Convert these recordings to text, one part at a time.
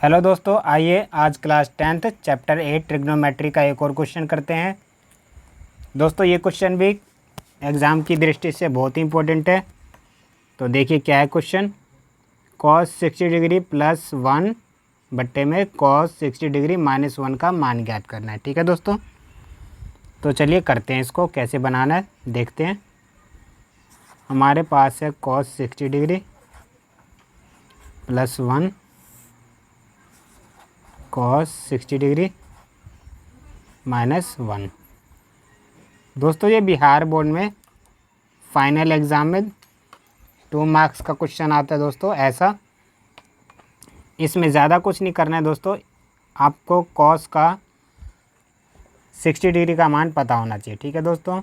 Hello दोस्तों, आइए आज क्लास 10th चैप्टर 8 ट्रिग्नोमेट्री का एक और क्वेश्चन करते हैं। दोस्तों ये क्वेश्चन भी एग्ज़ाम की दृष्टि से बहुत ही इम्पोर्टेंट है। तो देखिए क्या है क्वेश्चन। cos 60 डिग्री प्लस 1 बट्टे में cos 60 डिग्री माइनस 1 का मान ज्ञात करना है। ठीक है दोस्तों, तो चलिए करते हैं, इसको कैसे बनाना है देखते हैं। हमारे पास है cos 60 degree plus 1 cos 60 degree minus 1। दोस्तों ये बिहार बोर्ड में फाइनल एग्ज़ाम में 2 मार्क्स का क्वेश्चन आता है दोस्तों। ऐसा इसमें ज़्यादा कुछ नहीं करना है दोस्तों, आपको cos का 60 डिग्री का मान पता होना चाहिए। ठीक है दोस्तों,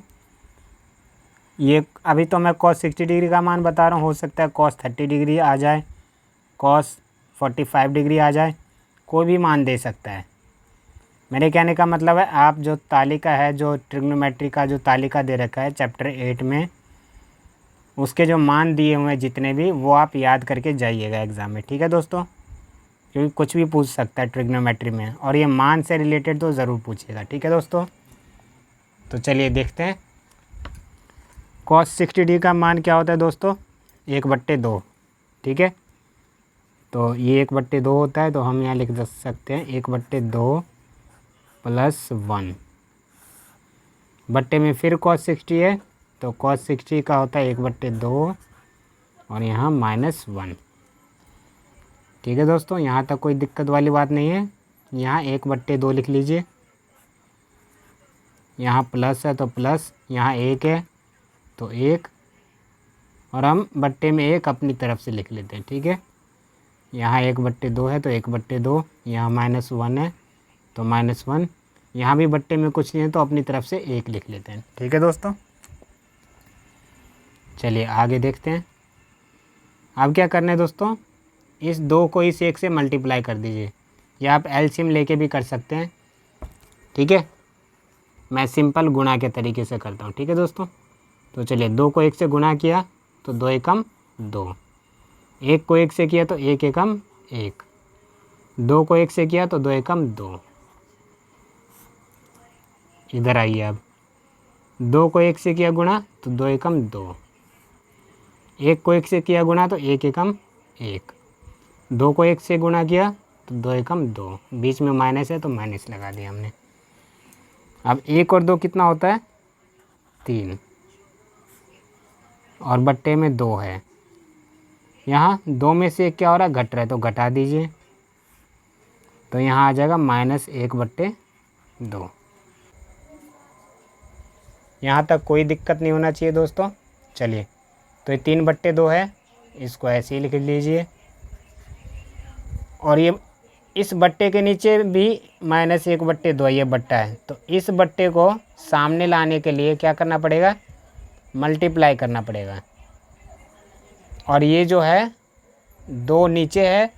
ये अभी तो मैं cos 60 डिग्री का मान बता रहा हूँ, हो सकता है cos 30 डिग्री आ जाए, cos 45 डिग्री आ जाए, कोई भी मान दे सकता है। मेरे कहने का मतलब है आप जो तालिका है, जो ट्रिग्नोमेट्री का जो तालिका दे रखा है चैप्टर 8 में, उसके जो मान दिए हुए हैं जितने भी, वो आप याद करके जाइएगा एग्ज़ाम में। ठीक है दोस्तों, क्योंकि कुछ भी पूछ सकता है ट्रिग्नोमेट्री में, और ये मान से रिलेटेड तो ज़रूर पूछेगा। ठीक है दोस्तों, तो चलिए देखते हैं। cos 60 डिग्री का मान क्या होता है दोस्तों, 1/2। ठीक है, तो ये 1/2 होता है, तो हम यहाँ लिख सकते हैं 1/2 प्लस 1 बट्टे में फिर cos 60 है, तो cos 60 का होता है 1/2 और यहाँ माइनस 1। ठीक है दोस्तों, यहाँ तक कोई दिक्कत वाली बात नहीं है। यहाँ 1/2 लिख लीजिए, यहाँ प्लस है तो प्लस, यहाँ 1 है तो 1, और हम बट्टे में 1 अपनी तरफ से लिख लेते हैं। ठीक है, यहाँ 1/2 है तो 1/2, यहाँ माइनस 1 है तो माइनस 1, यहाँ भी बट्टे में कुछ नहीं है तो अपनी तरफ से 1 लिख लेते हैं। ठीक है दोस्तों, चलिए आगे देखते हैं। अब क्या करना है दोस्तों, इस 2 को इस 1 से मल्टीप्लाई कर दीजिए, या आप एलसीएम लेके भी कर सकते हैं। ठीक है, मैं सिंपल गुणा के तरीके से करता हूँ। ठीक है दोस्तों, तो चलिए 2 को 1 से गुणा किया तो 2 एकम 2, 1 को 1 से किया तो 1 एकम 1, 2 को 1 से किया तो 2 एकम 2। इधर आइए, अब 2 को 1 से किया गुणा तो 2 एकम 2, 1 को 1 से किया गुणा तो 1 एकम 1, 2 को 1 से गुणा किया तो 2 एकम 2, बीच में माइनस है तो माइनस लगा दिया हमने। अब 1 और 2 कितना होता है, 3, और बट्टे में 2 है। यहाँ 2 में से 1 क्या हो रहा है, घट रहा है, तो घटा दीजिए, तो यहाँ आ जाएगा -1/2। यहाँ तक कोई दिक्कत नहीं होना चाहिए दोस्तों। चलिए, तो ये 3/2 है, इसको ऐसे ही लिख लीजिए, और ये इस बट्टे के नीचे भी -1/2 ये बट्टा है, तो इस बट्टे को सामने लाने के लिए क्या करना पड़ेगा, मल्टीप्लाई करना पड़ेगा। और ये जो है 2 नीचे है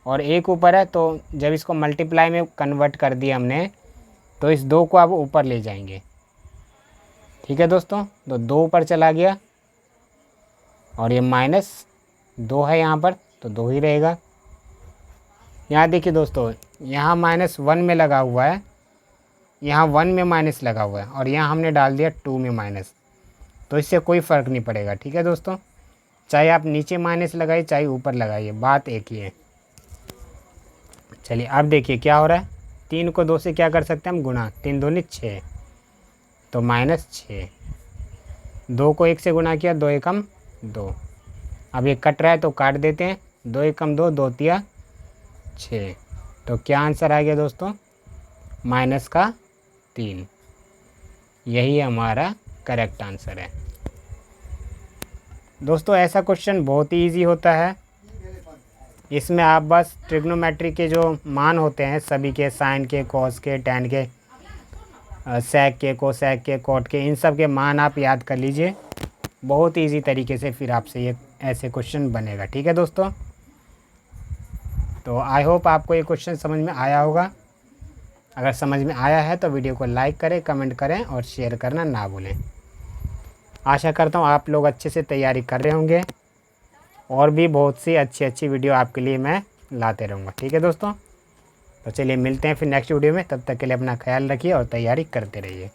और 1 ऊपर है, तो जब इसको मल्टीप्लाई में कन्वर्ट कर दिया हमने, तो इस 2 को अब ऊपर ले जाएंगे। ठीक है दोस्तों, तो 2 ऊपर चला गया, और ये -2 है यहाँ पर, तो 2 ही रहेगा। यहाँ देखिए दोस्तों, यहाँ -1 में लगा हुआ है, यहाँ 1 में माइनस लगा हुआ है, और यहाँ हमने डाल दिया 2 में माइनस, तो इससे कोई फ़र्क नहीं पड़ेगा। ठीक है दोस्तों, चाहे आप नीचे माइनस लगाइए चाहे ऊपर लगाइए, बात एक ही है। चलिए अब देखिए क्या हो रहा है, 3 को 2 से क्या कर सकते हैं हम, गुणा, 3 दूनी 6, तो -6, 2 को 1 से गुणा किया, 2 एकम 2, अब ये कट रहा है तो काट देते हैं, 2 एकम 2, 2 तिया 6, तो क्या आंसर आ गया दोस्तों, -3। यही हमारा करेक्ट आंसर है दोस्तों। ऐसा क्वेश्चन बहुत ही ईजी होता है, इसमें आप बस ट्रिग्नोमेट्री के जो मान होते हैं सभी के, साइन के, कॉस के, टैन के, सेक के, कोसेक के, कॉट के, इन सब के मान आप याद कर लीजिए, बहुत ईजी तरीके से फिर आपसे ये ऐसे क्वेश्चन बनेगा। ठीक है दोस्तों, तो आई होप आपको ये क्वेश्चन समझ में आया होगा। अगर समझ में आया है तो वीडियो को लाइक करें, कमेंट करें और शेयर करना ना भूलें। आशा करता हूँ आप लोग अच्छे से तैयारी कर रहे होंगे, और भी बहुत सी अच्छी वीडियो आपके लिए मैं लाते रहूँगा। ठीक है दोस्तों। तो चलिए मिलते हैं फिर नेक्स्ट वीडियो में, तब तक के लिए अपना ख्याल रखिए और तैयारी करते रहिए।